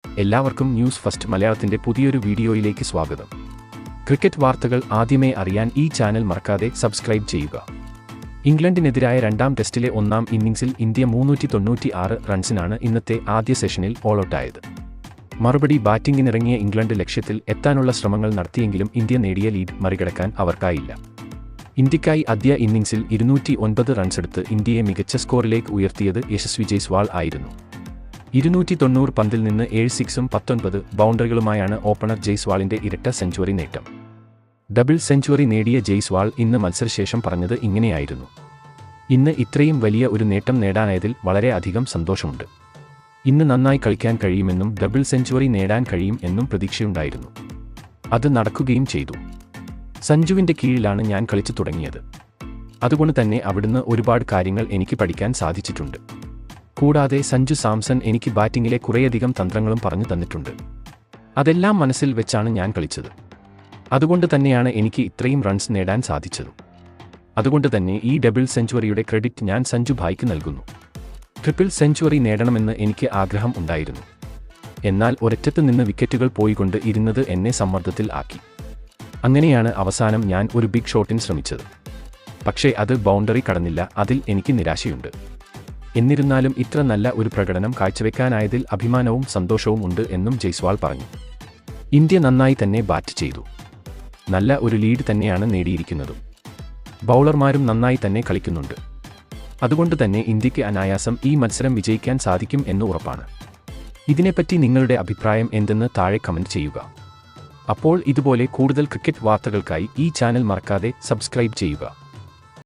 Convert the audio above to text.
എല്ലാവർക്കും news first മലയാളത്തിന്റെ പുതിയൊരു വീഡിയോയിലേക്ക് സ്വാഗതം. ക്രിക്കറ്റ് വാർത്തകൾ ആദ്യമേ അറിയാൻ ഈ ചാനൽ മറക്കാതെ സബ്സ്ക്രൈബ് ചെയ്യുക. ഇംഗ്ലണ്ടിനെതിരായ രണ്ടാം ടെസ്റ്റിലെ ഒന്നാം ഇന്നിംഗ്സിൽ ഇന്ത്യ 396 റൺസിനാണ് ഇന്നത്തെ ആദ്യ സെഷനിൽ ഓൾ ഔട്ടായത്. മറുപടി ബാറ്റിംഗിനിറങ്ങിയ ഇംഗ്ലണ്ട് ലക്ഷ്യത്തിൽ എത്താനുള്ള ശ്രമങ്ങൾ നടത്തിയെങ്കിലും ഇന്ത്യ നേടിയ ലീഡ് മറികടക്കാൻ അവർക്കായില്ല. ഇന്ത്യക്കായി ആദ്യ ഇന്നിംഗ്സിൽ 209 റൺസെടുത്ത് ഇന്ത്യയെ മികച്ച സ്കോറിലേക്ക് ഉയർത്തിയത് യശസ്വി ജയ്സ്വാൾ ആയിരുന്നു. 290 പന്തിൽ നിന്ന് 7 സിക്സും 19 ബൗണ്ടറികളുമായാണ് ഓപ്പണർ ജയ്സ്വാളിന്റെ ഇരട്ട സെഞ്ചുറി നേട്ടം. ഡബിൾ സെഞ്ചുറി നേടിയ ജയ്സ്വാൾ ഇന്ന് മത്സരശേഷം പറഞ്ഞത് ഇങ്ങനെയായിരുന്നു: ഇന്ന് ഇത്രയും വലിയ ഒരു നേട്ടം നേടാനായതിൽ വളരെ അധികം സന്തോഷമുണ്ട്. ഇന്ന് നന്നായി കളിക്കാൻ കഴിയുമെന്നും ഡബിൾ സെഞ്ചുറി നേടാൻ കഴിയും എന്നും പ്രതീക്ഷയുണ്ടായിരുന്നു. അത് നടക്കുകയും ചെയ്തു. സഞ്ജുവിന്റെ കീഴിലാണ് ഞാൻ കളിച്ചു തുടങ്ങിയത്. അതുകൊണ്ട് തന്നെ അവിടുന്ന് ഒരുപാട് കാര്യങ്ങൾ എനിക്ക് പഠിക്കാൻ സാധിച്ചിട്ടുണ്ട്. കൂടാതെ സഞ്ജു സാംസൺ എനിക്ക് ബാറ്റിംഗിലെ കുറേയധികം തന്ത്രങ്ങളും പറഞ്ഞു തന്നിട്ടുണ്ട്. അതെല്ലാം മനസ്സിൽ വെച്ചാണ് ഞാൻ കളിച്ചത്. അതുകൊണ്ട് തന്നെയാണ് എനിക്ക് ഇത്രയും റൺസ് നേടാൻ സാധിച്ചത്. അതുകൊണ്ട് തന്നെ ഈ ഡബിൾ സെഞ്ചുറിയുടെ ക്രെഡിറ്റ് ഞാൻ സഞ്ജു ഭായ്ക്ക് നൽകുന്നു. ട്രിപ്പിൾ സെഞ്ചുറി നേടണമെന്ന് എനിക്ക് ആഗ്രഹം ഉണ്ടായിരുന്നു. എന്നാൽ ഒരറ്റത്ത് നിന്ന് വിക്കറ്റുകൾ പോയിക്കൊണ്ട് ഇരുന്നത് എന്നെ സമ്മർദ്ദത്തിൽ ആക്കി. അങ്ങനെയാണ് അവസാനം ഞാൻ ഒരു ബിഗ് ഷോട്ടിന് ശ്രമിച്ചത്. പക്ഷേ അത് ബൗണ്ടറി കടന്നില്ല. അതിൽ എനിക്ക് നിരാശയുണ്ട്. എന്നിരുന്നാലും ഇത്ര നല്ല ഒരു പ്രകടനം കാഴ്ചവെക്കാനായതിൽ അഭിമാനവും സന്തോഷവും ഉണ്ട് എന്നും ജയ്സ്വാൾ പറഞ്ഞു. ഇന്ത്യ നന്നായി തന്നെ ബാറ്റ് ചെയ്തു. നല്ല ഒരു ലീഡ് തന്നെയാണ് നേടിയിരിക്കുന്നതും. ബൗളർമാരും നന്നായി തന്നെ കളിക്കുന്നുണ്ട്. അതുകൊണ്ട് തന്നെ ഇന്ത്യക്ക് അനായാസം ഈ മത്സരം വിജയിക്കാൻ സാധിക്കും എന്ന് ഉറപ്പാണ്. ഇതിനെപ്പറ്റി നിങ്ങളുടെ അഭിപ്രായം എന്തെന്ന് താഴെ കമന്റ് ചെയ്യുക. അപ്പോൾ ഇതുപോലെ കൂടുതൽ ക്രിക്കറ്റ് വാർത്തകൾക്കായി ഈ ചാനൽ മറക്കാതെ സബ്സ്ക്രൈബ് ചെയ്യുക.